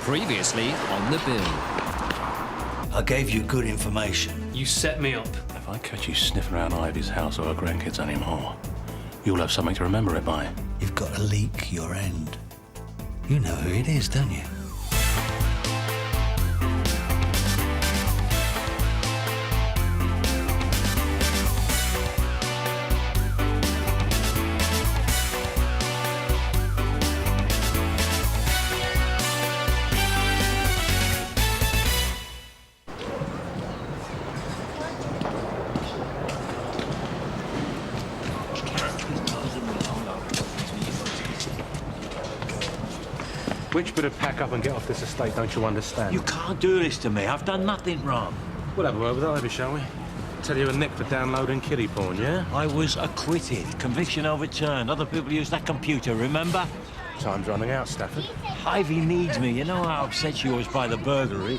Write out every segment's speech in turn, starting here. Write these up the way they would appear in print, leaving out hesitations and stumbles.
Previously on the bill. I gave you good information. You set me up. If I catch you sniffing around Ivy's house or her grandkids anymore, you'll have something to remember it by. You've got to leak your end. You know who it is, don't you? Which bit of pack up and get off this estate, don't you understand? You can't do this to me. I've done nothing wrong. We'll have a word with Ivy, shall we? Tell you a nick for downloading kiddie porn, yeah? I was acquitted. Conviction overturned. Other people used that computer, remember? Time's running out, Stafford. Ivy needs me. You know how upset she was by the burglary?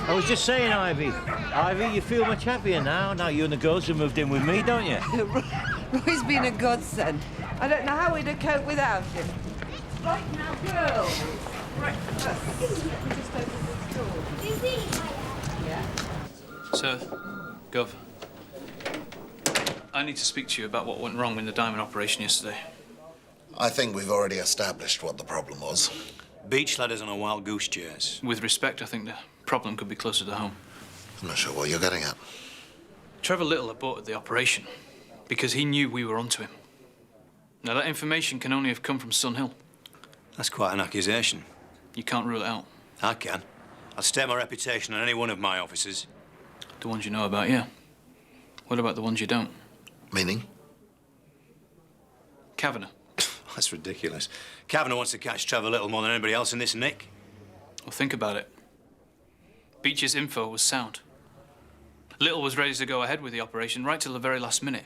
I was just saying, Ivy. Ivy, you feel much happier now. Now you and the girls have moved in with me, don't you? Roy's been a godsend. I don't know how we'd have coped without him. Right now, girls. Breakfast. Just open the door. Yeah. Sir, Gov. I need to speak to you about what went wrong in the diamond operation yesterday. I think we've already established what the problem was. Beach ladders on a wild goose chase. With respect, I think the problem could be closer to home. I'm not sure what you're getting at. Trevor Little aborted the operation because he knew we were onto him. Now, that information can only have come from Sun Hill. That's quite an accusation. You can't rule it out. I can. I'll stake my reputation on any one of my officers. The ones you know about, yeah. What about the ones you don't? Meaning? Cavanaugh. That's ridiculous. Cavanaugh wants to catch Trevor Little more than anybody else in this nick. Well, think about it. Beach's info was sound. Little was ready to go ahead with the operation right till the very last minute.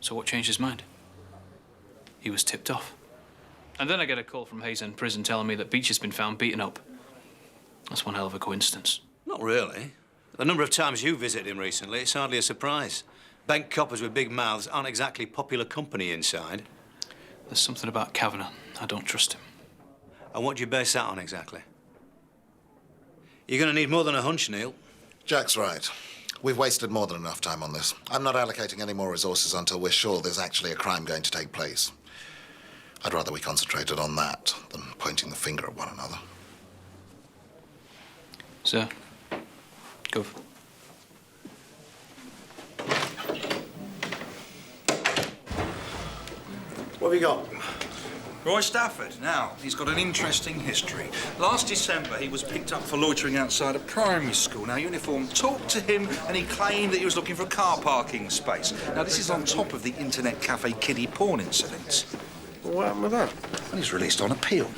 So what changed his mind? He was tipped off. And then I get a call from Hayes End Prison telling me that Beach has been found beaten up. That's one hell of a coincidence. Not really. The number of times you visited him recently, it's hardly a surprise. Bent coppers with big mouths aren't exactly popular company inside. There's something about Cavanaugh. I don't trust him. And what do you base that on exactly? You're going to need more than a hunch, Neil. Jack's right. We've wasted more than enough time on this. I'm not allocating any more resources until we're sure there's actually a crime going to take place. I'd rather we concentrated on that than pointing the finger at one another. Sir, go. What have you got? Roy Stafford. Now, he's got an interesting history. Last December, he was picked up for loitering outside a primary school. Now, uniform talked to him, and he claimed that he was looking for a car parking space. Now, this is on top of the internet cafe kiddie porn incidents. Well, what happened with that? And he's released on appeal.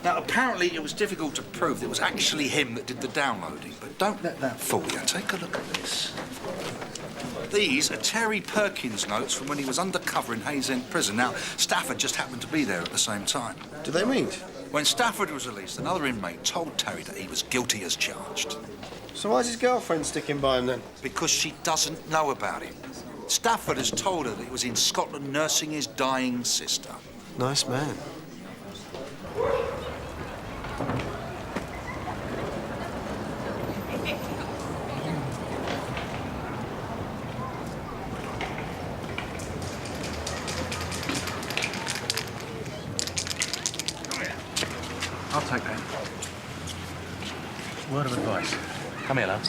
Now, apparently, it was difficult to prove that it was actually him that did the downloading, but don't let that fool you. Take a look at this. These are Terry Perkins' notes from when he was undercover in Hayes End Prison. Now, Stafford just happened to be there at the same time. Did they meet? When Stafford was released, another inmate told Terry that he was guilty as charged. So why's his girlfriend sticking by him then? Because she doesn't know about him. Stafford has told her that he was in Scotland nursing his dying sister. Nice man. I'll take that. Word of advice. Come here, love.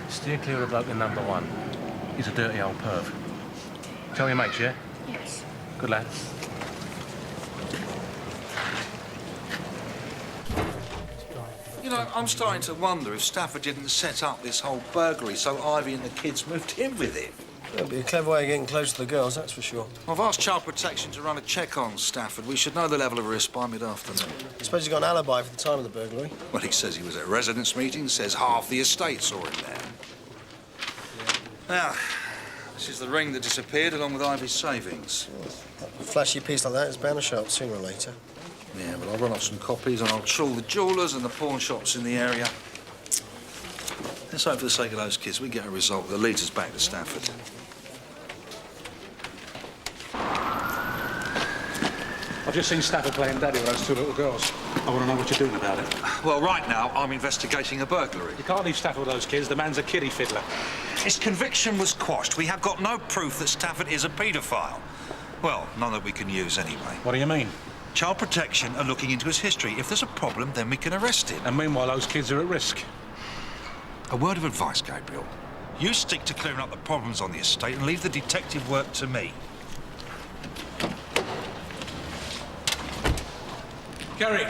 Steer clear of bloke in number one. He's a dirty old perv. Tell your mates, yeah? Yes. Good lad. You know, I'm starting to wonder if Stafford didn't set up this whole burglary so Ivy and the kids moved in with him. That'd be a clever way of getting close to the girls, that's for sure. I've asked Child Protection to run a check on Stafford. We should know the level of risk by mid-afternoon. I suppose he's got an alibi for the time of the burglary. Well, he says he was at residence meeting, says half the estate saw him there. Now, this is the ring that disappeared along with Ivy's savings. A flashy piece like that is bound to show up sooner or later. Yeah, well, I'll run off some copies and I'll trawl the jewellers and the pawn shops in the area. Let's hope for the sake of those kids we get a result that leads us back to Stafford. I've just seen Stafford playing daddy with those two little girls. I want to know what you're doing about it. Well, right now, I'm investigating a burglary. You can't leave Stafford with those kids. The man's a kiddie fiddler. His conviction was quashed. We have got no proof that Stafford is a paedophile. Well, none that we can use anyway. What do you mean? Child Protection are looking into his history. If there's a problem, then we can arrest him. And meanwhile, those kids are at risk. A word of advice, Gabriel. You stick to clearing up the problems on the estate and leave the detective work to me. Gary!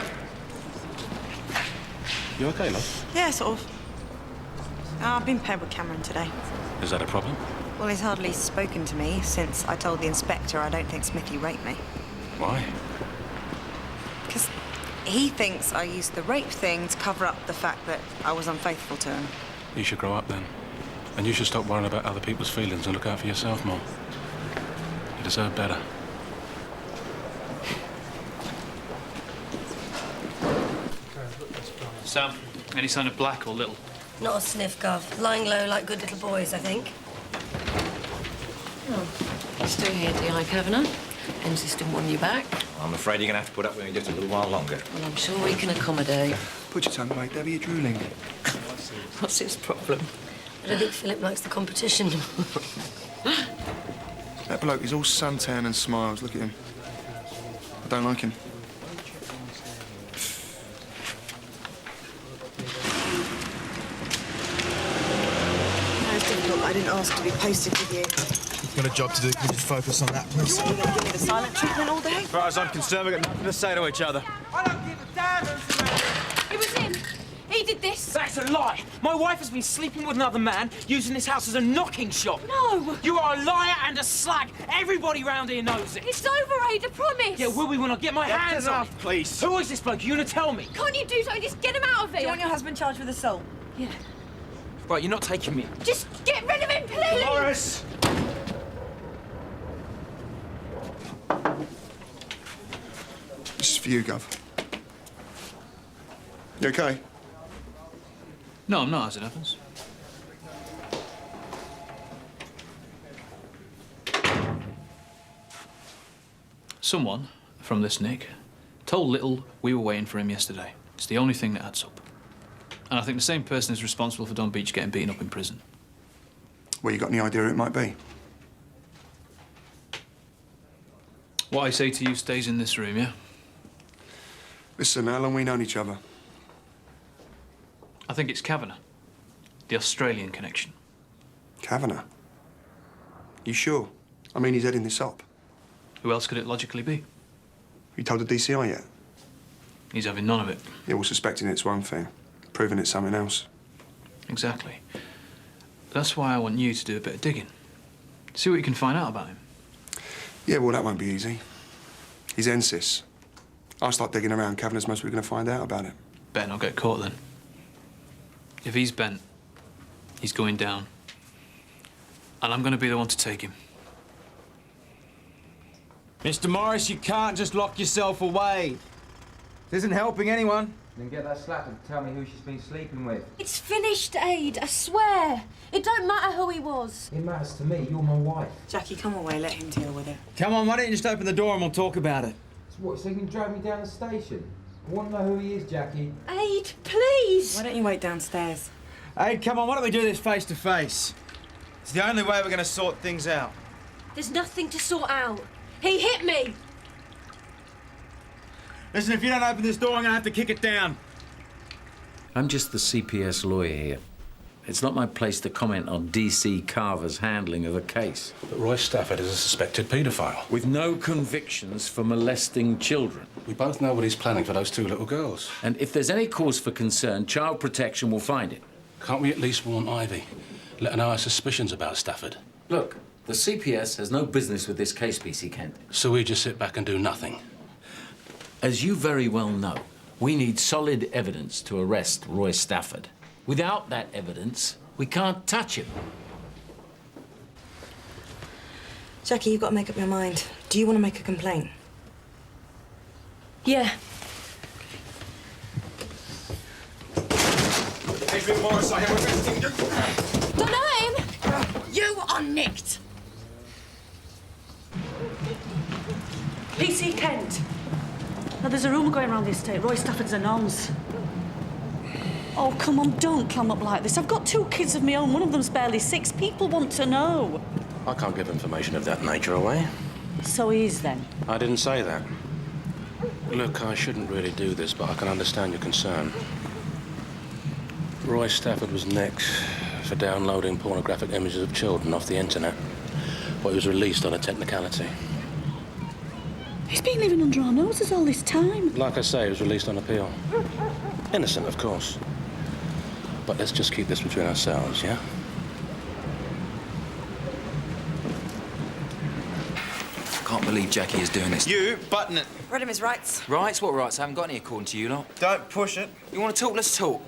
You OK, love? Yeah, sort of. I've been paired with Cameron today. Is that a problem? Well, he's hardly spoken to me since I told the inspector I don't think Smithy raped me. Why? Because he thinks I used the rape thing to cover up the fact that I was unfaithful to him. You should grow up then. And you should stop worrying about other people's feelings and look out for yourself more. You deserve better. Sam, any sign of Black or Little? Not a sniff, Gov. Lying low like good little boys, I think. Oh, still here, D.I. Cavanaugh. Ensis didn't want you back. I'm afraid you're going to have to put up with me just a little while longer. Well, I'm sure we can accommodate. Put your tongue away, Debbie, you're drooling. What's his problem? I don't think Philip likes the competition. That bloke is all suntan and smiles. Look at him. I don't like him. That was difficult. I didn't ask to be posted with you. Got a job to do. Can we just focus on that, please? You're going to give me the silent treatment all day? As far as I'm concerned, we've got nothing to say to each other. I don't give a damn who's the man. It was him. He did this. That's a lie. My wife has been sleeping with another man, using this house as a knocking shop. No. You are a liar and a slag. Everybody round here knows it. It's over, Aid, I promise. Yeah, will we when I get my hands on enough, please. Who is this bloke? You gonna tell me? Can't you do something? Just get him out of here. Do you want your husband charged with assault? Yeah. Right, you're not taking me. Just get rid of him, please. Morris! This is for you, Gov. You OK? No, I'm not, as it happens. Someone from this Nick told Little we were waiting for him yesterday. It's the only thing that adds up. And I think the same person is responsible for Don Beach getting beaten up in prison. Well, you got any idea who it might be? What I say to you stays in this room, yeah? Listen, how long we known each other? I think it's Cavanaugh. The Australian connection. Cavanaugh? You sure? I mean, he's heading this up. Who else could it logically be? You told the DCI yet? He's having none of it. Yeah, well, suspecting it's one thing, proving it's something else. Exactly. That's why I want you to do a bit of digging. See what you can find out about him. Yeah, well, that won't be easy. He's Ensis. I'll start digging around. Cavanaugh's most we're going to find out about it. Better not get caught, then. If he's bent, he's going down. And I'm going to be the one to take him. Mr. Morris, you can't just lock yourself away. This isn't helping anyone. Then get that slap and tell me who she's been sleeping with. It's finished, Aid, I swear. It don't matter who he was. It matters to me. You're my wife. Jackie, come away. Let him deal with it. Come on, why don't you just open the door and we'll talk about it? So what, so you can drive me down the station? I want to know who he is, Jackie. Aid, please. Why don't you wait downstairs? Hey, come on, why don't we do this face to face? It's the only way we're going to sort things out. There's nothing to sort out. He hit me. Listen, if you don't open this door, I'm going to have to kick it down. I'm just the CPS lawyer here. It's not my place to comment on D.C. Carver's handling of the case. But Roy Stafford is a suspected paedophile. With no convictions for molesting children. We both know what he's planning for those two little girls. And if there's any cause for concern, Child Protection will find it. Can't we at least warn Ivy? Let her know our suspicions about Stafford. Look, the CPS has no business with this case, B.C. Kent. So we just sit back and do nothing? As you very well know, we need solid evidence to arrest Roy Stafford. Without that evidence, we can't touch him. Jackie, you've got to make up your mind. Do you want to make a complaint? Yeah. Adrian Morris, I am arresting you. Don't know him. You are nicked. PC Kent. Now, there's a rumour going around the estate. Roy Stafford's a nonce. Oh, come on, don't clam up like this. I've got 2 kids of my own. One of them's barely 6. People want to know. I can't give information of that nature away. So he is, then? I didn't say that. Look, I shouldn't really do this, but I can understand your concern. Roy Stafford was next for downloading pornographic images of children off the internet. But he was released on a technicality. He's been living under our noses all this time. Like I say, he was released on appeal. Innocent, of course. But let's just keep this between ourselves, yeah? I can't believe Jackie is doing this. You, button it. Read him his rights. Rights? What rights? I haven't got any according to you lot. Don't push it. You want to talk? Let's talk.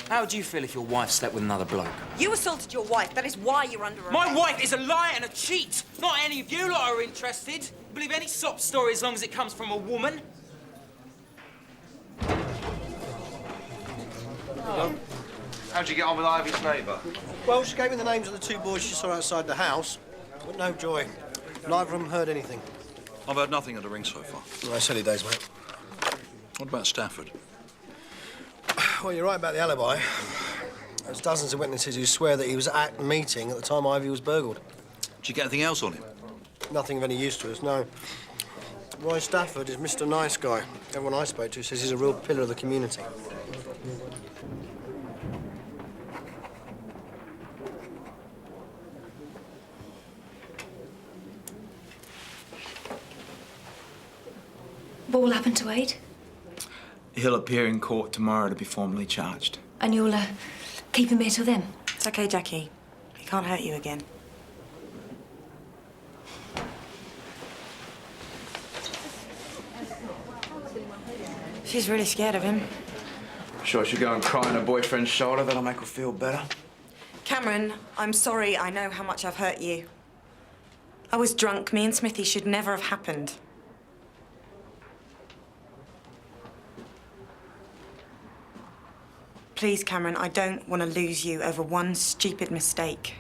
How would you feel if your wife slept with another bloke? You assaulted your wife. That is why you're under arrest. My wife is a liar and a cheat. Not any of you lot are interested. Believe any sob story as long as it comes from a woman. How'd you get on with Ivy's neighbour? Well, she gave me the names of the 2 boys she saw outside the house, but no joy. Neither of them heard anything. I've heard nothing of the ring so far. No, silly days, mate. What about Stafford? Well, you're right about the alibi. There's dozens of witnesses who swear that he was at the meeting at the time Ivy was burgled. Did you get anything else on him? Nothing of any use to us, no. Roy Stafford is Mr. Nice Guy. Everyone I spoke to says he's a real pillar of the community. What will happen to Wade? He'll appear in court tomorrow to be formally charged. And you'll keep him here till then? It's okay, Jackie. He can't hurt you again. She's really scared of him. Sure she'll go and cry on her boyfriend's shoulder. That'll make her feel better. Cameron, I'm sorry. I know how much I've hurt you. I was drunk. Me and Smithy should never have happened. Please, Cameron, I don't want to lose you over one stupid mistake.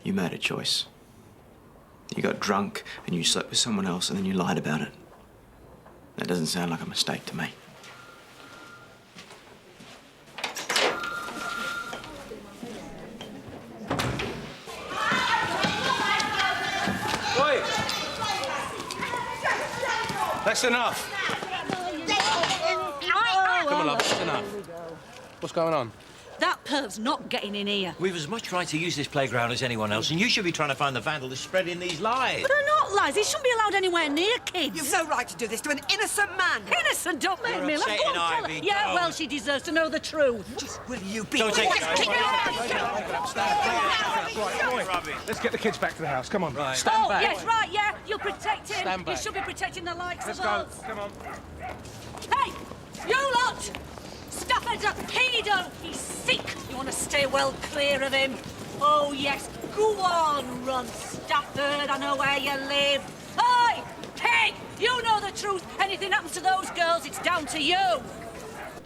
You made a choice. You got drunk and you slept with someone else and then you lied about it. That doesn't sound like a mistake to me. Oi! That's enough. Come on, love, that's enough. What's going on? That perv's not getting in here. We've as much right to use this playground as anyone else, and you should be trying to find the vandal who's spreading these lies. But they're not lies. He shouldn't be allowed anywhere near kids. You've no right to do this to an innocent man. Innocent, don't make You're me laugh. upsetting Go on, tell her. Ivy, Yeah, don't. well, she deserves to know the truth. Will you be... Don't take it. Let's get the kids back to the house. Come on. Right. Oh, yes, right, yeah. You'll protect him. Stand You back. should be protecting the likes Let's of go. us. Come on. Hey, you lot! Stafford's a pedo. He's sick. You want to stay well clear of him? Oh, yes. Go on, run, Stafford. I know where you live. Hey, pig! You know the truth. Anything happens to those girls, it's down to you.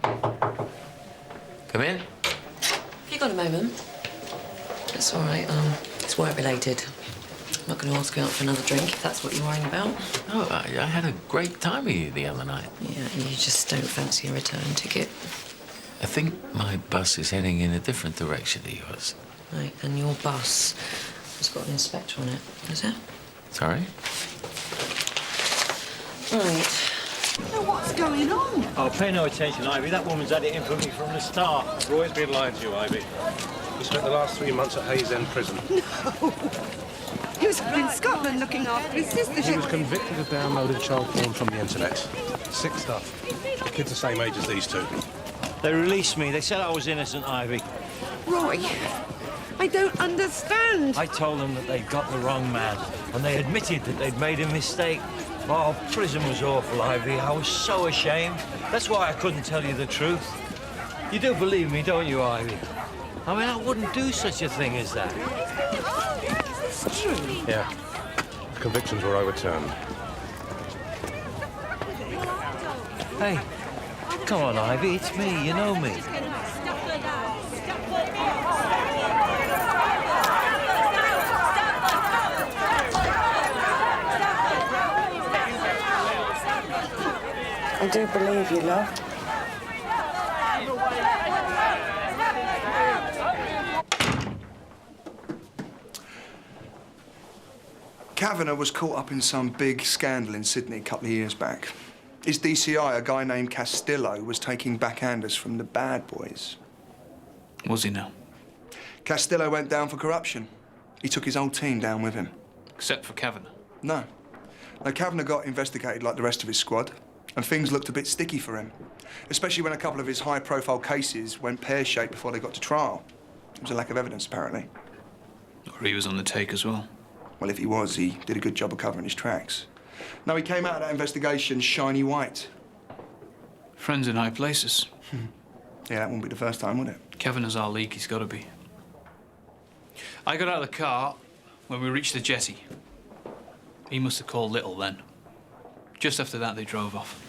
Come in. Have you got a moment? It's all right. It's work-related. I'm not going to ask you out for another drink if that's what you're worrying about. Oh, I had a great time with you the other night. Yeah, and you just don't fancy a return ticket. I think my bus is heading in a different direction to yours. Right, and your bus has got an inspector on it, is it? Sorry? Right. Now, what's going on? Oh, pay no attention, Ivy. That woman's had it in for me from the start. Roy's been lying to you, Ivy. He spent the last 3 months at Hayes End Prison. No. He was up in Scotland looking after his sister. He was convicted of downloading child porn from the internet. Sick stuff. Kids the same age as these 2. They released me. They said I was innocent, Ivy. Roy, I don't understand. I told them that they'd got the wrong man, and they admitted that they'd made a mistake. Oh, prison was awful, Ivy. I was so ashamed. That's why I couldn't tell you the truth. You do believe me, don't you, Ivy? I mean, I wouldn't do such a thing as that. It's true. Yeah. The convictions were overturned. Hey, come on, Ivy. It's me. You know me. I do believe you, love. Cavanaugh was caught up in some big scandal in Sydney a couple of years back. His DCI, a guy named Castillo, was taking backhanders from the bad boys. Was he now? Castillo went down for corruption. He took his whole team down with him. Except for Cavanaugh? No. No, Cavanaugh got investigated like the rest of his squad, and things looked a bit sticky for him. Especially when a couple of his high-profile cases went pear-shaped before they got to trial. There was a lack of evidence, apparently. Or he was on the take as well? Well, if he was, he did a good job of covering his tracks. No, he came out of that investigation shiny white. Friends in high places. Yeah, that wouldn't be the first time, would it? Cavanaugh's our league, he's got to be. I got out of the car when we reached the jetty. He must have called Little then. Just after that, they drove off.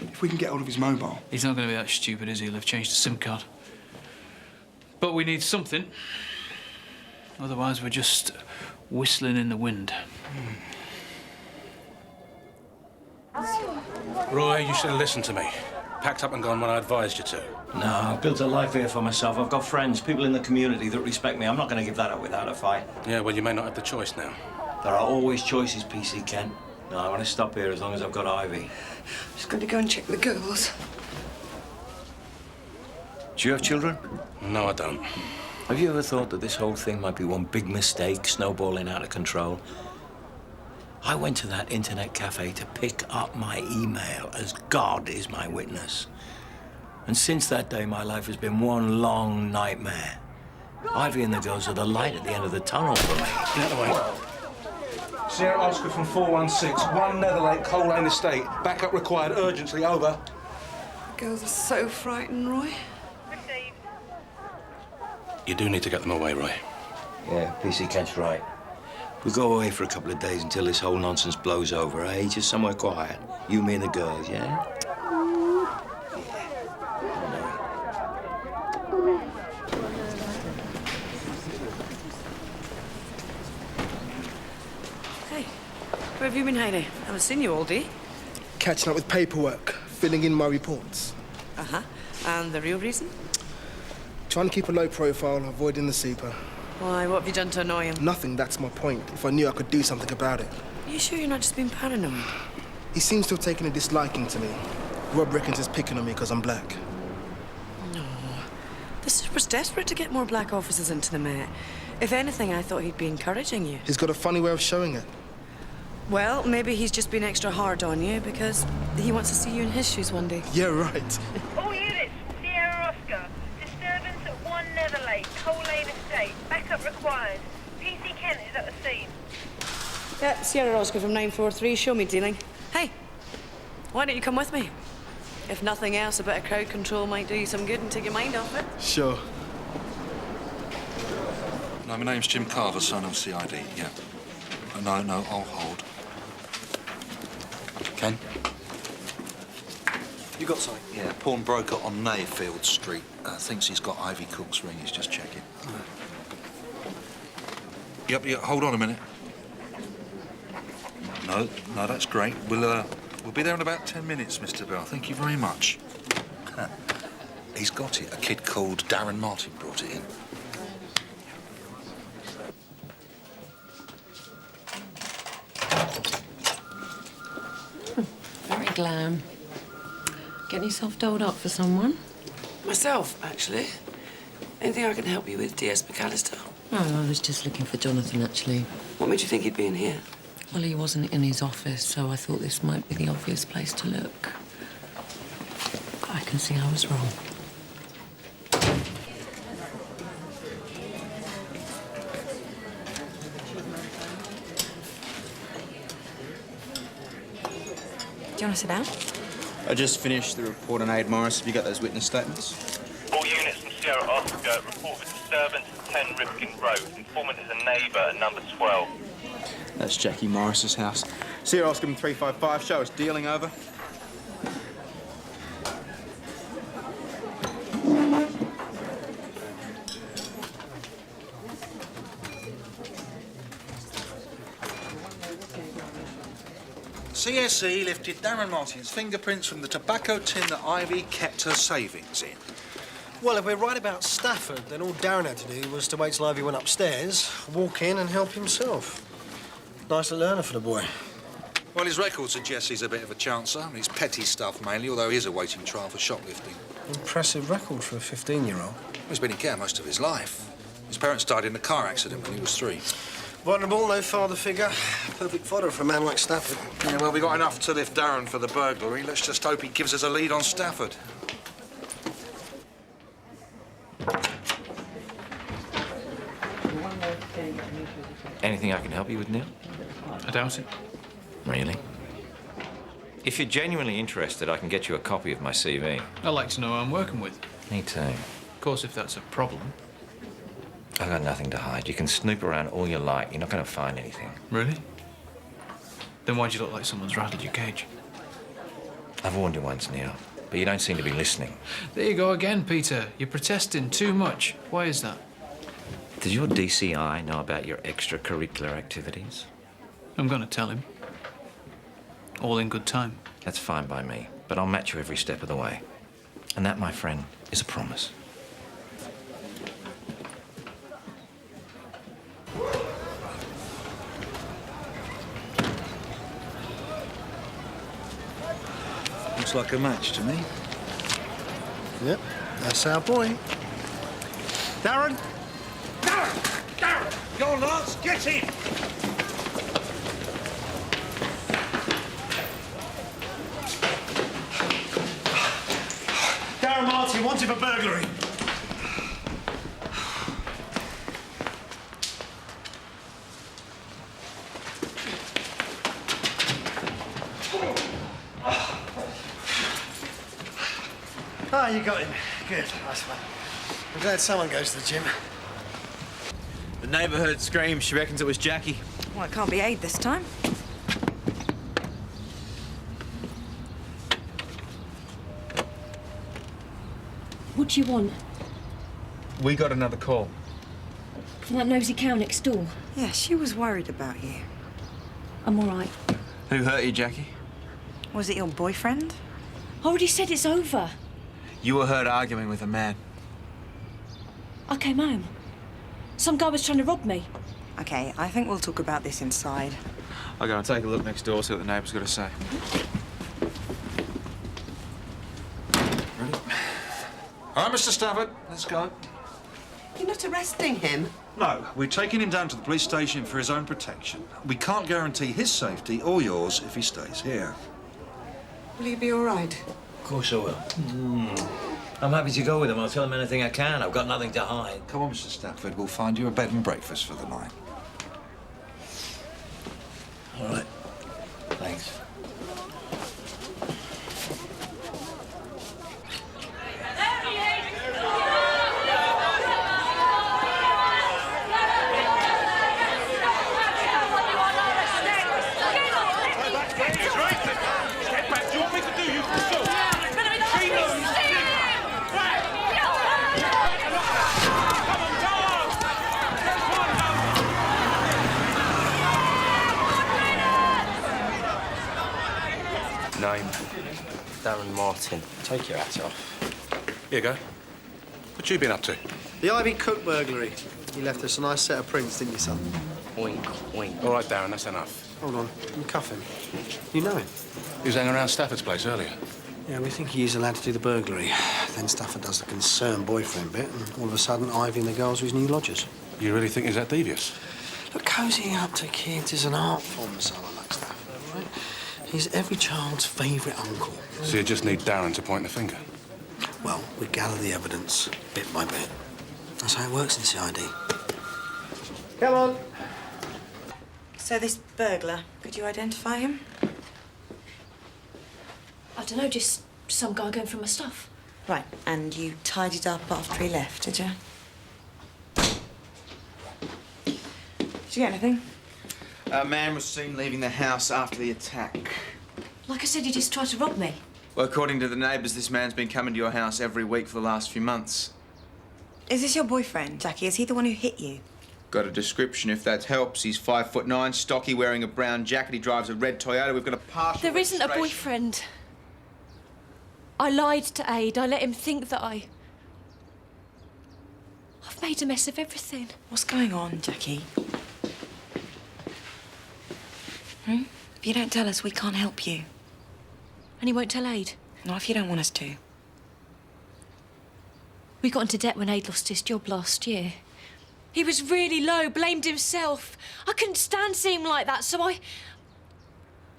If we can get hold of his mobile... He's not going to be that stupid, is he? He'll have changed the SIM card. But we need something. Otherwise, we're just whistling in the wind. Roy, you should have listened to me. Packed up and gone when I advised you to. No, I've built a life here for myself. I've got friends, people in the community that respect me. I'm not going to give that up without a fight. Yeah, well, you may not have the choice now. There are always choices, PC Kent. No, I want to stop here as long as I've got Ivy. Just going to go and check the girls. Do you have children? No, I don't. Have you ever thought that this whole thing might be one big mistake, snowballing out of control? I went to that internet cafe to pick up my email, as God is my witness. And since that day, my life has been one long nightmare. Ivy and the girls are the light at the end of the tunnel for me. Get out of the way. Sierra Oscar from 416, 1 Netherlake, Coal Lane Estate. Backup required urgently, over. Girls are so frightened, Roy. You do need to get them away, Roy. Yeah, PC Kent's right. We go away for a couple of days until this whole nonsense blows over, eh? Just somewhere quiet. You, me, and the girls, yeah? Hey, where have you been hiding? I haven't seen you all day. Catching up with paperwork, filling in my reports. Uh-huh. And the real reason? Trying to keep a low profile, avoiding the super. Why, what have you done to annoy him? Nothing, that's my point. If I knew I could do something about it. Are you sure you're not just being paranoid? He seems to have taken a disliking to me. Rob reckons he's picking on me because I'm black. No. The super's desperate to get more black officers into the Met. If anything, I thought he'd be encouraging you. He's got a funny way of showing it. Well, maybe he's just been extra hard on you because he wants to see you in his shoes one day. Yeah, right. All units, Sierra Oscar. Disturbance at 1 Netherlake, Coal Lane Estate. Backup required. PC Kent is at the scene. Yeah, Sierra Oscar from 943. Show me dealing. Hey, why don't you come with me? If nothing else, a bit of crowd control might do you some good and take your mind off it. Sure. No, my name's Jim Carver, son of CID, yeah. No, I'll hold. Ken? You got something? Yeah, pawnbroker on Mayfield Street. Thinks he's got Ivy Cook's ring. He's just checking. Yep, hold on a minute. No, that's great. We'll be there in about 10 minutes, Mr. Bell. Thank you very much. He's got it. A kid called Darren Martin brought it in. Very glam. Getting yourself dolled up for someone? Myself, actually. Anything I can help you with, D.S. McAllister? Oh, I was just looking for Jonathan, actually. What made you think he'd be in here? Well, he wasn't in his office, so I thought this might be the obvious place to look. I can see I was wrong. Do you want to sit down? I just finished the report on Aid Morris. Have you got those witness statements? All units from Sierra Oscar report for disturbance at 10 Rifkin Road. Informant is a neighbour at number 12. That's Jackie Morris's house. Sierra Oscar 355. Show us dealing, over. CSE lifted Darren Martin's fingerprints from the tobacco tin that Ivy kept her savings in. Well, if we're right about Stafford, then all Darren had to do was to wait till Ivy went upstairs, walk in and help himself. Nice little learner for the boy. Well, his record suggests he's a bit of a chancer. It's petty stuff mainly, although he is awaiting trial for shoplifting. Impressive record for a 15-year-old. He's been in care most of his life. His parents died in a car accident when he was 3. Vulnerable, no father figure. Perfect fodder for a man like Stafford. Yeah, well, we got enough to lift Darren for the burglary. Let's just hope he gives us a lead on Stafford. Anything I can help you with, Neil? I doubt it. Really? If you're genuinely interested, I can get you a copy of my CV. I'd like to know who I'm working with. Me too. Of course, if that's a problem. I've got nothing to hide. You can snoop around all you like. You're not going to find anything. Really? Then why'd you look like someone's rattled your cage? I've warned you once, Neil, but you don't seem to be listening. There you go again, Peter. You're protesting too much. Why is that? Does your DCI know about your extracurricular activities? I'm going to tell him. All in good time. That's fine by me, but I'll match you every step of the way. And that, my friend, is a promise. Looks like a match to me. Yep, that's our boy. Darren! Darren! Go on, Lance, get in! Darren Martin, wanted for burglary. Ah, you got him. Good. Nice one. I'm glad someone goes to the gym. The neighbour heard screams. She reckons it was Jackie. Well, it can't be Aid this time. What do you want? We got another call. From that nosy cow next door? Yeah, she was worried about you. I'm all right. Who hurt you, Jackie? Was it your boyfriend? I already said it's over. You were heard arguing with a man. I came home. Some guy was trying to rob me. OK, I think we'll talk about this inside. I'll go and take a look next door, see what the neighbour's got to say. All right, Mr. Stafford, let's go. You're not arresting him? No, we're taking him down to the police station for his own protection. We can't guarantee his safety or yours if he stays here. Will you be all right? Of course I will. I'm happy to go with him. I'll tell him anything I can. I've got nothing to hide. Come on, Mr. Stafford. We'll find you a bed and breakfast for the night. All right. Thanks. Name? Darren Martin. Take your hat off. Here you go. What you been up to? The Ivy Cook burglary. You left us a nice set of prints, didn't you, son? Wink, wink. All right, Darren, that's enough. Hold on. You cuff him. You know him? He was hanging around Stafford's place earlier. Yeah, we think he's allowed to do the burglary. Then Stafford does the concerned boyfriend bit, and all of a sudden, Ivy and the girls are his new lodgers. You really think he's that devious? Look, cozying up to kids is an art form, someone like Stafford, right? He's every child's favourite uncle. So you just need Darren to point the finger? Well, we gather the evidence, bit by bit. That's how it works in CID. Come on. So this burglar, could you identify him? I don't know, just some guy going through my stuff. Right, and you tidied up after he left, did you? Did you get anything? A man was seen leaving the house after the attack. Like I said, he just tried to rob me. Well, according to the neighbours, this man's been coming to your house every week for the last few months. Is this your boyfriend, Jackie? Is he the one who hit you? Got a description, if that helps. He's 5'9", stocky, wearing a brown jacket. He drives a red Toyota. We've got a partial There isn't a registration. boyfriend. I lied to Aid. I let him think that I've made a mess of everything. What's going on, Jackie? If you don't tell us, we can't help you. And he won't tell Aid? Not if you don't want us to. We got into debt when Aid lost his job last year. He was really low, blamed himself. I couldn't stand seeing him like that, so I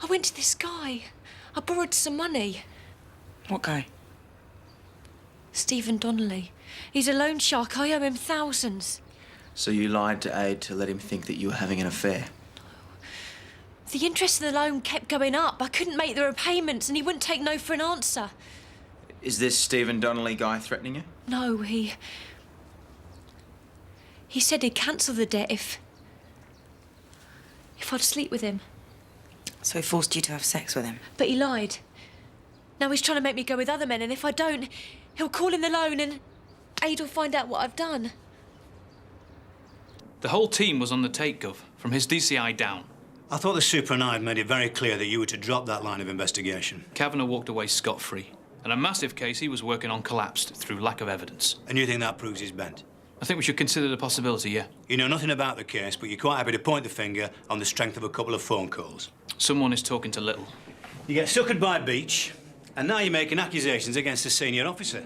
went to this guy. I borrowed some money. What guy? Stephen Donnelly. He's a loan shark. I owe him thousands. So you lied to Aid to let him think that you were having an affair? The interest of the loan kept going up. I couldn't make the repayments, and he wouldn't take no for an answer. Is this Stephen Donnelly guy threatening you? No, he said he'd cancel the debt if I'd sleep with him. So he forced you to have sex with him? But he lied. Now he's trying to make me go with other men, and if I don't, he'll call in the loan and Aid will find out what I've done. The whole team was on the take, Gov, from his DCI down. I thought the super and I had made it very clear that you were to drop that line of investigation. Cavanaugh walked away scot-free, and a massive case he was working on collapsed through lack of evidence. And you think that proves he's bent? I think we should consider the possibility, yeah. You know nothing about the case, but you're quite happy to point the finger on the strength of a couple of phone calls. Someone is talking to Little. You get suckered by Beach, and now you're making accusations against a senior officer.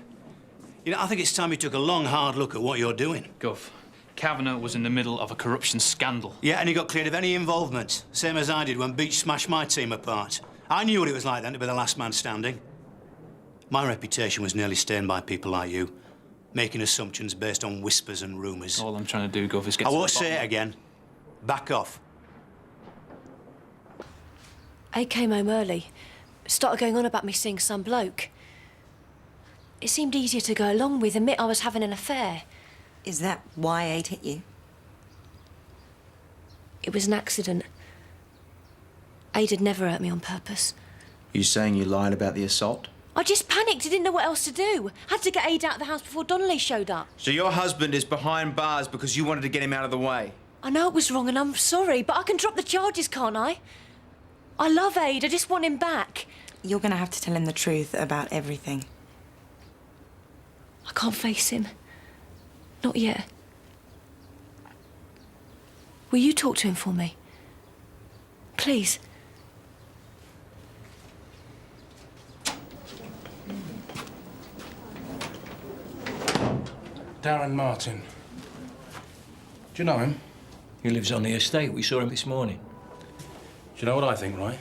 You know, I think it's time you took a long, hard look at what you're doing. Gov, Cavanaugh was in the middle of a corruption scandal. Yeah, and he got cleared of any involvement, same as I did when Beach smashed my team apart. I knew what it was like then to be the last man standing. My reputation was nearly stained by people like you, making assumptions based on whispers and rumours. All I'm trying to do, Gov, is get I to won't the say bottom. it again. Back off. Aid came home early. Started going on about me seeing some bloke. It seemed easier to go along with, admit I was having an affair. Is that why Aid hit you? It was an accident. Aid had never hurt me on purpose. You saying you lied about the assault? I just panicked. I didn't know what else to do. Had to get Aid out of the house before Donnelly showed up. So your husband is behind bars because you wanted to get him out of the way? I know it was wrong and I'm sorry, but I can drop the charges, can't I? I love Aid. I just want him back. You're going to have to tell him the truth about everything. I can't face him. Not yet. Will you talk to him for me? Please. Darren Martin. Do you know him? He lives on the estate. We saw him this morning. Do you know what I think, Roy?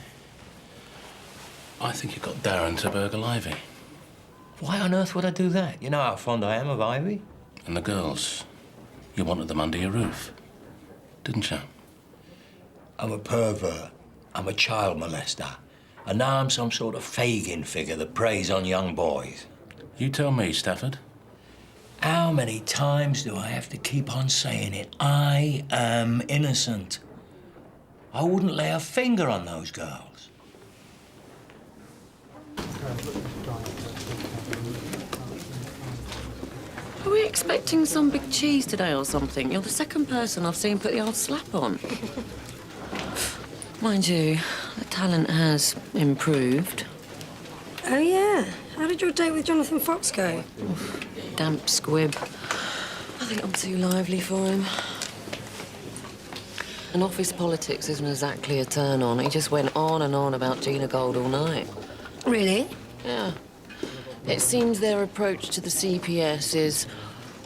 I think you got Darren to burgle Ivy. Why on earth would I do that? You know how fond I am of Ivy. And the girls. You wanted them under your roof, didn't you? I'm a pervert. I'm a child molester. And now I'm some sort of Fagin figure that preys on young boys. You tell me, Stafford. How many times do I have to keep on saying it? I am innocent. I wouldn't lay a finger on those girls. Are we expecting some big cheese today or something? You're the second person I've seen put the old slap on. Mind you, the talent has improved. Oh, yeah. How did your date with Jonathan Fox go? Damp squib. I think I'm too lively for him. And office politics isn't exactly a turn-on. He just went on and on about Gina Gold all night. Really? Yeah. It seems their approach to the CPS is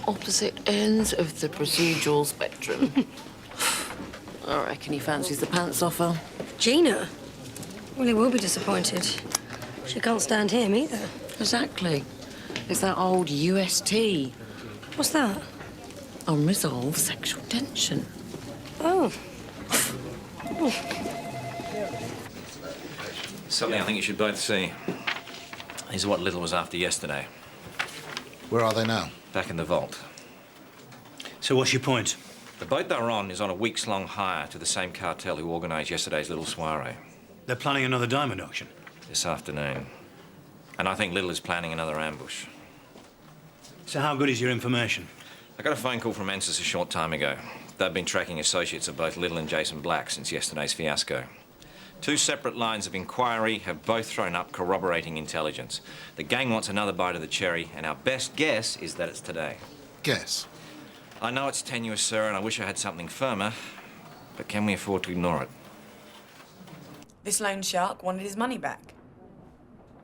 opposite ends of the procedural spectrum. I reckon he fancies the pants off her. Gina? Well, he will be disappointed. She can't stand him either. Exactly. It's that old UST. What's that? Unresolved sexual tension. Oh. Something I think you should both see. This is what Little was after yesterday. Where are they now? Back in the vault. So what's your point? The boat they're on is on a weeks-long hire to the same cartel who organised yesterday's little soiree. They're planning another diamond auction. This afternoon. And I think Little is planning another ambush. So how good is your information? I got a phone call from Manson a short time ago. They've been tracking associates of both Little and Jason Black since yesterday's fiasco. 2 separate lines of inquiry have both thrown up corroborating intelligence. The gang wants another bite of the cherry, and our best guess is that it's today. Guess? I know it's tenuous, sir, and I wish I had something firmer, but can we afford to ignore it? This loan shark wanted his money back.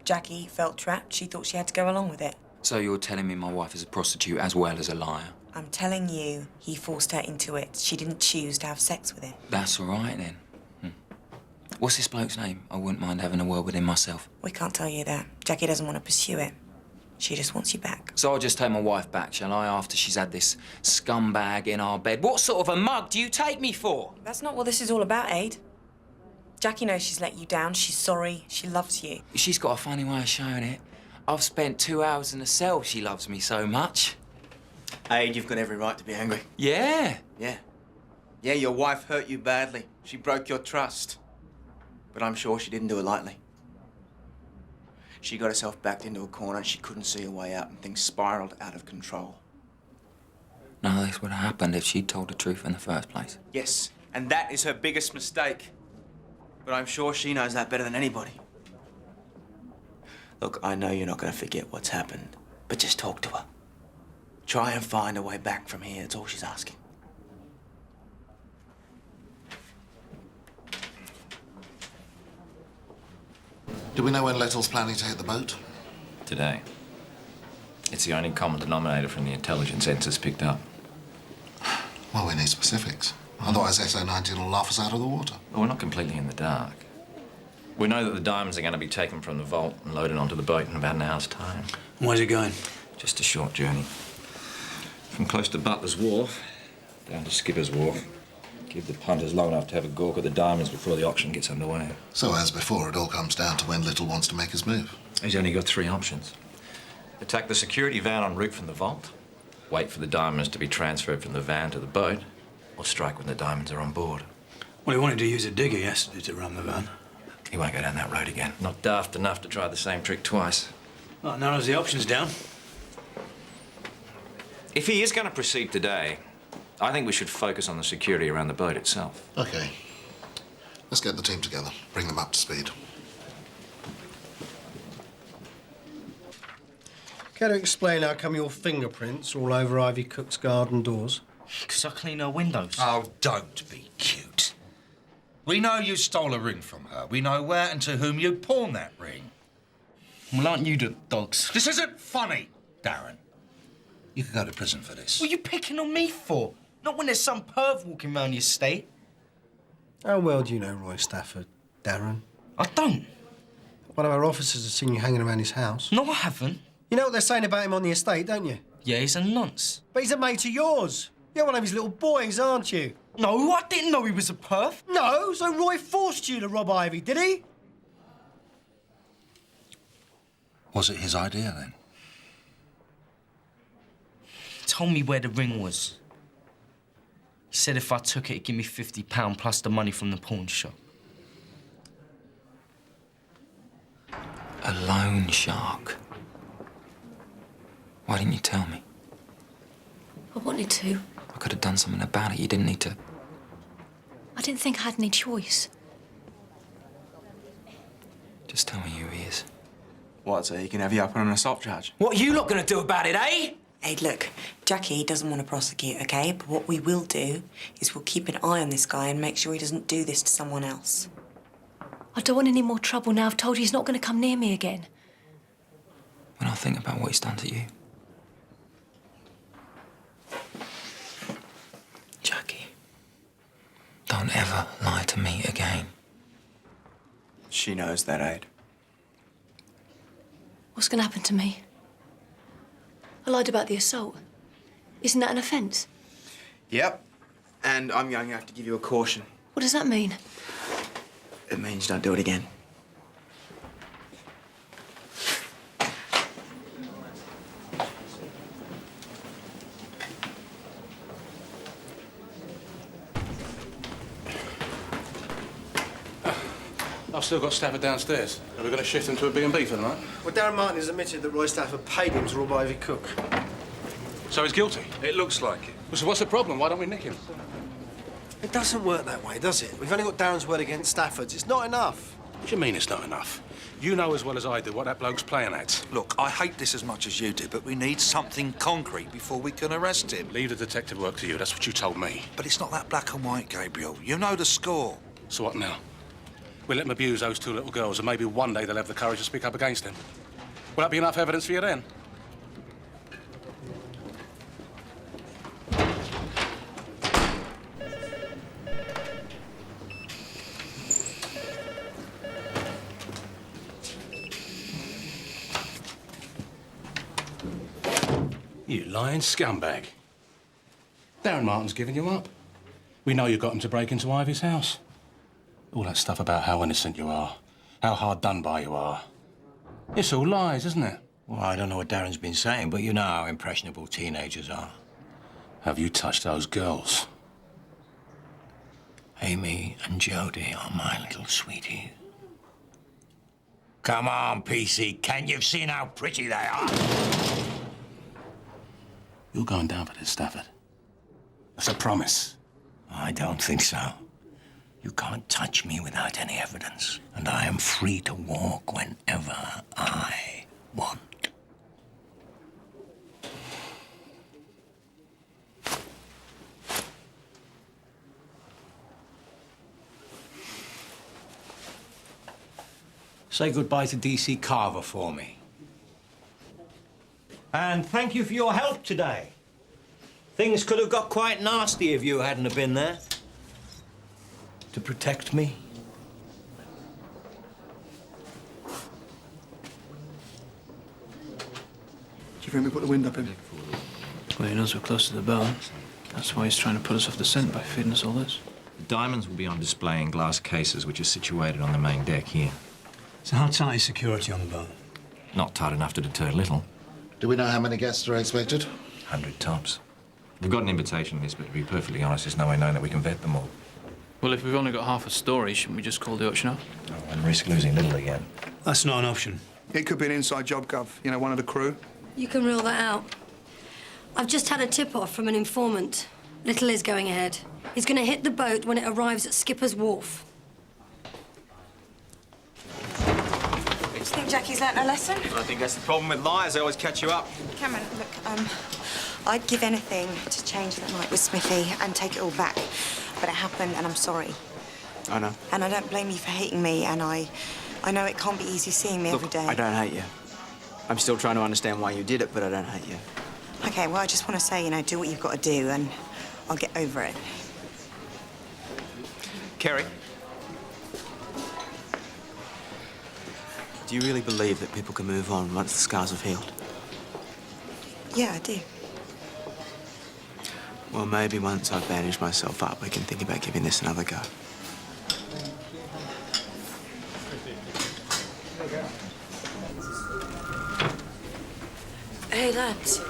Jackie felt trapped. She thought she had to go along with it. So you're telling me my wife is a prostitute as well as a liar? I'm telling you, he forced her into it. She didn't choose to have sex with him. That's all right, then. What's this bloke's name? I wouldn't mind having a word with him myself. We can't tell you that. Jackie doesn't want to pursue it. She just wants you back. So I'll just take my wife back, shall I, after she's had this scumbag in our bed? What sort of a mug do you take me for? That's not what this is all about, Aid. Jackie knows she's let you down. She's sorry. She loves you. She's got a funny way of showing it. I've spent 2 hours in a cell. She loves me so much. Aid, you've got every right to be angry. Yeah. Yeah. Yeah, your wife hurt you badly. She broke your trust. But I'm sure she didn't do it lightly. She got herself backed into a corner and she couldn't see a way out and things spiraled out of control. None of this would have happened if she'd told the truth in the first place. Yes, and that is her biggest mistake. But I'm sure she knows that better than anybody. Look, I know you're not going to forget what's happened, but just talk to her. Try and find a way back from here. That's all she's asking. Do we know when Little's planning to hit the boat? Today. It's the only common denominator from the intelligence Eds picked up. Well, we need specifics. Otherwise, SO19 will laugh us out of the water. Well, we're not completely in the dark. We know that the diamonds are going to be taken from the vault and loaded onto the boat in about an hour's time. Where's it going? Just a short journey. From close to Butler's Wharf down to Skipper's Wharf. Give the punters long enough to have a gawk at the diamonds before the auction gets underway. So, as before, it all comes down to when Little wants to make his move. He's only got 3 options. Attack the security van en route from the vault, wait for the diamonds to be transferred from the van to the boat, or strike when the diamonds are on board. Well, he wanted to use a digger yesterday to run the van. He won't go down that road again. Not daft enough to try the same trick twice. Well, narrows the options down. If he is going to proceed today, I think we should focus on the security around the boat itself. OK. Let's get the team together. Bring them up to speed. Care to explain how come your fingerprints are all over Ivy Cook's garden doors? Because I clean her windows. Oh, don't be cute. We know you stole a ring from her. We know where and to whom you pawned that ring. Well, aren't you the dogs? This isn't funny, Darren. You could go to prison for this. What are you picking on me for? Not when there's some perv walking around your estate. How well do you know Roy Stafford, Darren? I don't. One of our officers has seen you hanging around his house. No, I haven't. You know what they're saying about him on the estate, don't you? Yeah, he's a nonce. But he's a mate of yours. You're one of his little boys, aren't you? No, I didn't know he was a perv. No, so Roy forced you to rob Ivy, did he? Was it his idea, then? He told me where the ring was. He said if I took it, he'd give me £50 plus the money from the pawn shop. A loan shark. Why didn't you tell me? I wanted to. I could have done something about it. You didn't need to. I didn't think I had any choice. Just tell me who he is. What, so he can have you up on an assault charge? What are you lot gonna do about it, eh? Hey, look, Jackie doesn't want to prosecute, OK? But what we will do is we'll keep an eye on this guy and make sure he doesn't do this to someone else. I don't want any more trouble now. I've told you he's not going to come near me again. When I think about what he's done to you. Jackie, don't ever lie to me again. She knows that, Aid. What's going to happen to me? I lied about the assault. Isn't that an offence? Yep. And I'm going to have to give you a caution. What does that mean? It means don't do it again. I've still got Stafford downstairs. Are we going to shift him to a B&B for the night? Well, Darren Martin has admitted that Roy Stafford paid him to rob Ivy Cook. So he's guilty? It looks like it. Well, so what's the problem? Why don't we nick him? It doesn't work that way, does it? We've only got Darren's word against Stafford's. It's not enough. What do you mean it's not enough? You know as well as I do what that bloke's playing at. Look, I hate this as much as you do, but we need something concrete before we can arrest him. Leave the detective work to you. That's what you told me. But it's not that black and white, Gabriel. You know the score. So what now? We'll let him abuse those two little girls, and maybe one day they'll have the courage to speak up against him. Will that be enough evidence for you then? You lying scumbag. Darren Martin's giving you up. We know you got him to break into Ivy's house. All that stuff about how innocent you are, how hard done by you are. It's all lies, isn't it? Well, I don't know what Darren's been saying, but you know how impressionable teenagers are. Have you touched those girls? Amy and Jodie are my little sweeties. Come on, PC. Ken, you've seen how pretty they are. You're going down for this, Stafford. That's a promise. I don't think so. You can't touch me without any evidence, and I am free to walk whenever I want. Say goodbye to DC Carver for me. And thank you for your help today. Things could have got quite nasty if you hadn't have been there. To protect me. Do you think we put the wind up him? Well, he knows we're close to the bell. That's why he's trying to put us off the scent by feeding us all this. The diamonds will be on display in glass cases, which are situated on the main deck here. So how tight is security on the boat? Not tight enough to deter Little. Do we know how many guests are expected? 100 tops. We've got an invitation list, but to be perfectly honest, there's no way known that we can vet them all. Well, if we've only got half a story, shouldn't we just call the auction off? Oh, and risk losing Little again. That's not an option. It could be an inside job, Gov. You know, one of the crew. You can rule that out. I've just had a tip-off from an informant. Little is going ahead. He's going to hit the boat when it arrives at Skipper's Wharf. Do you think Jackie's learnt her lesson? I think that's the problem with liars. They always catch you up. Cameron, look, I'd give anything to change that night with Smithy and take it all back. But it happened, and I'm sorry. I know. And I don't blame you for hating me, and I know it can't be easy seeing me every day. I don't hate you. I'm still trying to understand why you did it, but I don't hate you. Okay, well, I just want to say, you know, do what you've got to do, and I'll get over it. Kerry, do you really believe that people can move on once the scars have healed? Yeah, I do. Well, maybe once I've bandaged myself up, we can think about giving this another go. Hey, lads.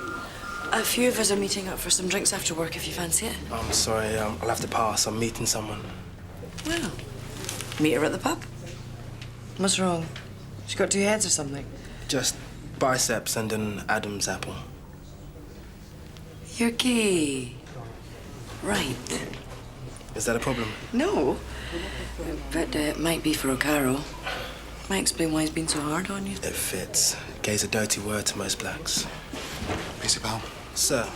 A few of us are meeting up for some drinks after work, if you fancy it. I'm sorry, I'll have to pass. I'm meeting someone. Well, meet her at the pub. What's wrong? She got two heads or something? Just biceps and an Adam's apple. You're gay. Right. Is that a problem? No. But it might be for Okaro. Might explain why he's been so hard on you. It fits. Gay's a dirty word to most blacks. Easy, pal. Sir.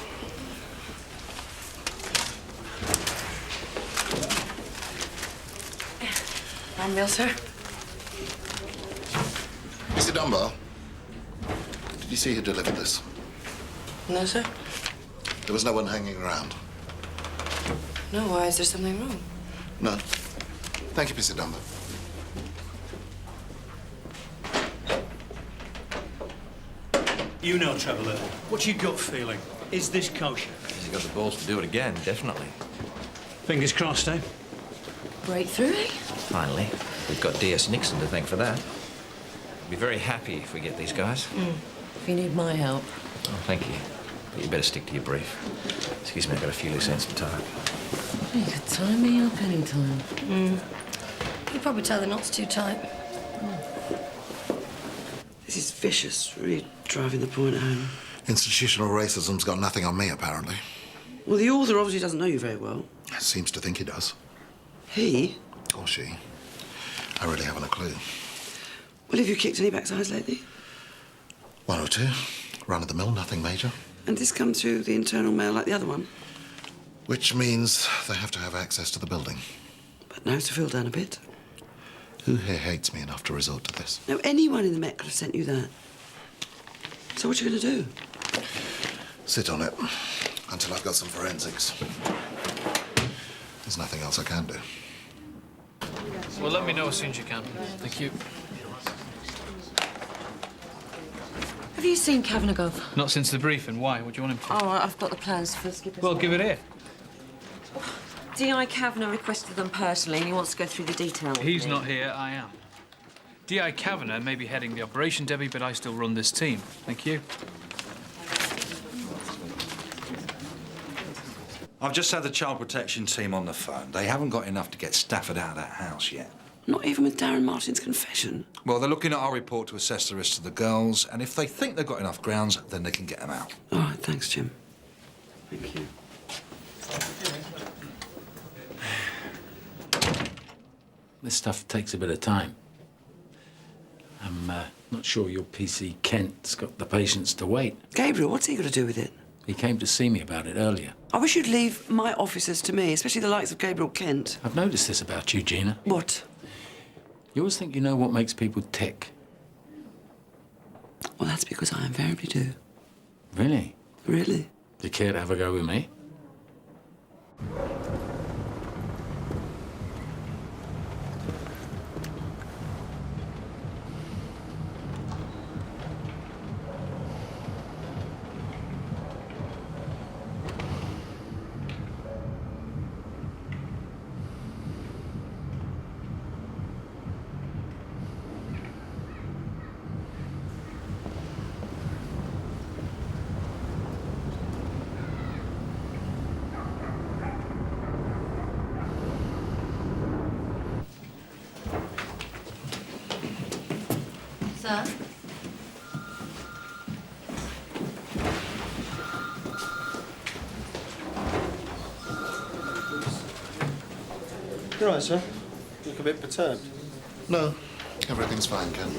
Handbill, sir? Mr. Dunbar, did you see who delivered this? No, sir. There was no one hanging around. No, why? Is there something wrong? No. Thank you, Mr. Dunbar. You know Trevor Little. What's your gut feeling? Is this kosher? He's got the balls to do it again, definitely. Fingers crossed, eh? Breakthrough, eh? Finally. We've got DS Nixon to thank for that. We'll be very happy if we get these guys. If you need my help. Oh, thank you. But you better stick to your brief. Excuse me, I've got a few loose ends to tie. You could tie me up any time. You'd probably tie the knots too tight. This is vicious, really driving the point home. Institutional racism's got nothing on me, apparently. Well, the author obviously doesn't know you very well. Seems to think he does. He? Or she. I really haven't a clue. Well, have you kicked any backsides lately? One or two. Run of the mill, nothing major. And this come through the internal mail like the other one? Which means they have to have access to the building. But nose to feel down a bit. Who here hates me enough to resort to this? No, anyone in the Met could have sent you that. So what are you going to do? Sit on it until I've got some forensics. There's nothing else I can do. Well, let me know as soon as you can. Thank you. Have you seen Cavanaugh? Not since the briefing. Why? What do you want him to? Oh, I've got the plans for Skipper's. Well, give it here. D.I. Cavanaugh requested them personally and he wants to go through the detail with He's me. not here, I am. D.I. Cavanaugh may be heading the operation, Debbie, but I still run this team. Thank you. I've just had the child protection team on the phone. They haven't got enough to get Stafford out of that house yet. Not even with Darren Martin's confession? Well, they're looking at our report to assess the risk to the girls, and if they think they've got enough grounds, then they can get them out. All right, thanks, Jim. Thank you. This stuff takes a bit of time. I'm not sure your PC Kent's got the patience to wait. Gabriel, what's he got to do with it? He came to see me about it earlier. I wish you'd leave my officers to me, especially the likes of Gabriel Kent. I've noticed this about you, Gina. What? You always think you know what makes people tick. Well, that's because I invariably do. Really? Really? Do you care to have a go with me? Sir? You're right, sir. You look a bit perturbed. No, everything's fine, Ken.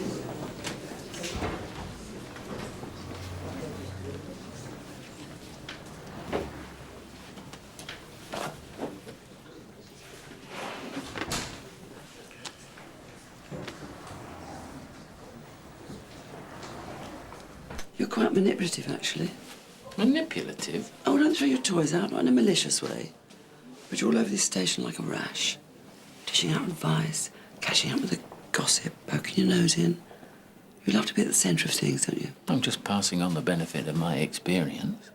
You're quite manipulative, actually. Manipulative? Oh, don't throw your toys out, not in a malicious way. But you're all over this station like a rash. Dishing out advice, cashing out with the gossip, poking your nose in. You love to be at the centre of things, don't you? I'm just passing on the benefit of my experience.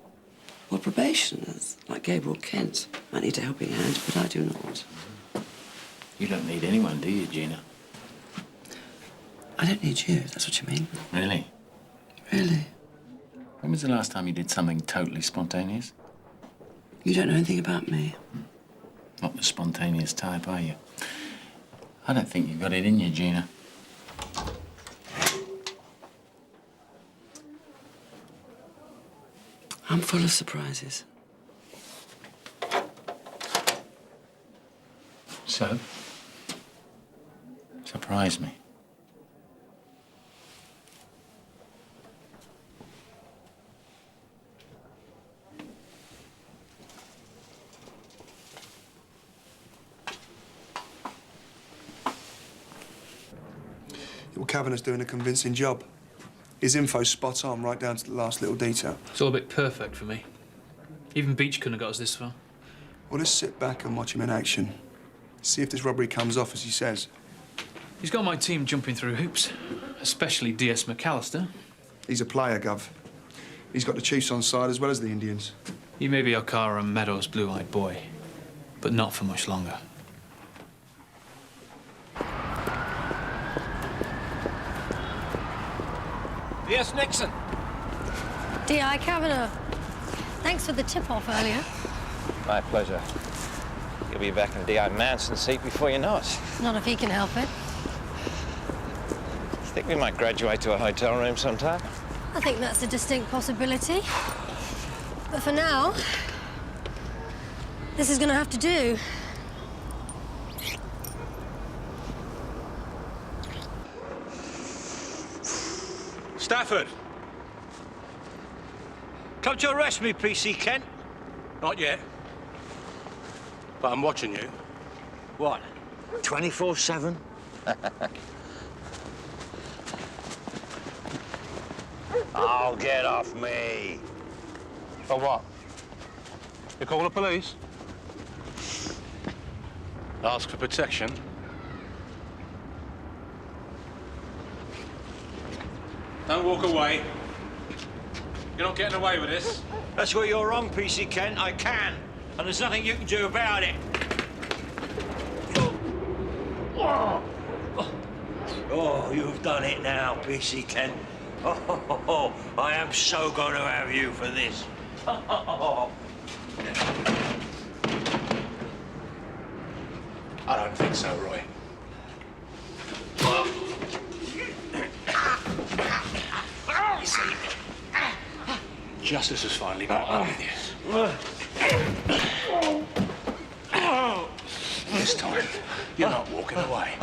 Well, probationers, like Gabriel Kent, might need a helping hand, but I do not. You don't need anyone, do you, Gina? I don't need you, if that's what you mean. Really? Really? When was the last time you did something totally spontaneous? You don't know anything about me. Not the spontaneous type, are you? I don't think you've got it in you, Gina. I'm full of surprises. So? Surprise me. Well, Cavanaugh's doing a convincing job. His info's spot on, right down to the last little detail. It's all a bit perfect for me. Even Beach couldn't have got us this far. Well, let's sit back and watch him in action. See if this robbery comes off as he says. He's got my team jumping through hoops, especially D.S. McAllister. He's a player, Gov. He's got the Chiefs on side as well as the Indians. He may be Okaro and Meadows' blue-eyed boy, but not for much longer. Yes, Nixon. D.I. Cavanaugh. Thanks for the tip-off earlier. My pleasure. You'll be back in D.I. Manson's seat before you know it. Not if he can help it. Think we might graduate to a hotel room sometime? I think that's a distinct possibility. But for now, this is going to have to do. Stafford! Come to arrest me, PC Kent. Not yet. But I'm watching you. What? 24/7? Oh, get off me. For what? You call the police? Ask for protection? Don't walk away. You're not getting away with this. That's where you're wrong, PC Kent. I can. And there's nothing you can do about it. Oh, you've done it now, PC Kent. Oh, I am so going to have you for this. I don't think so, Roy. You see, justice has finally got up with you. This time, you're not walking away.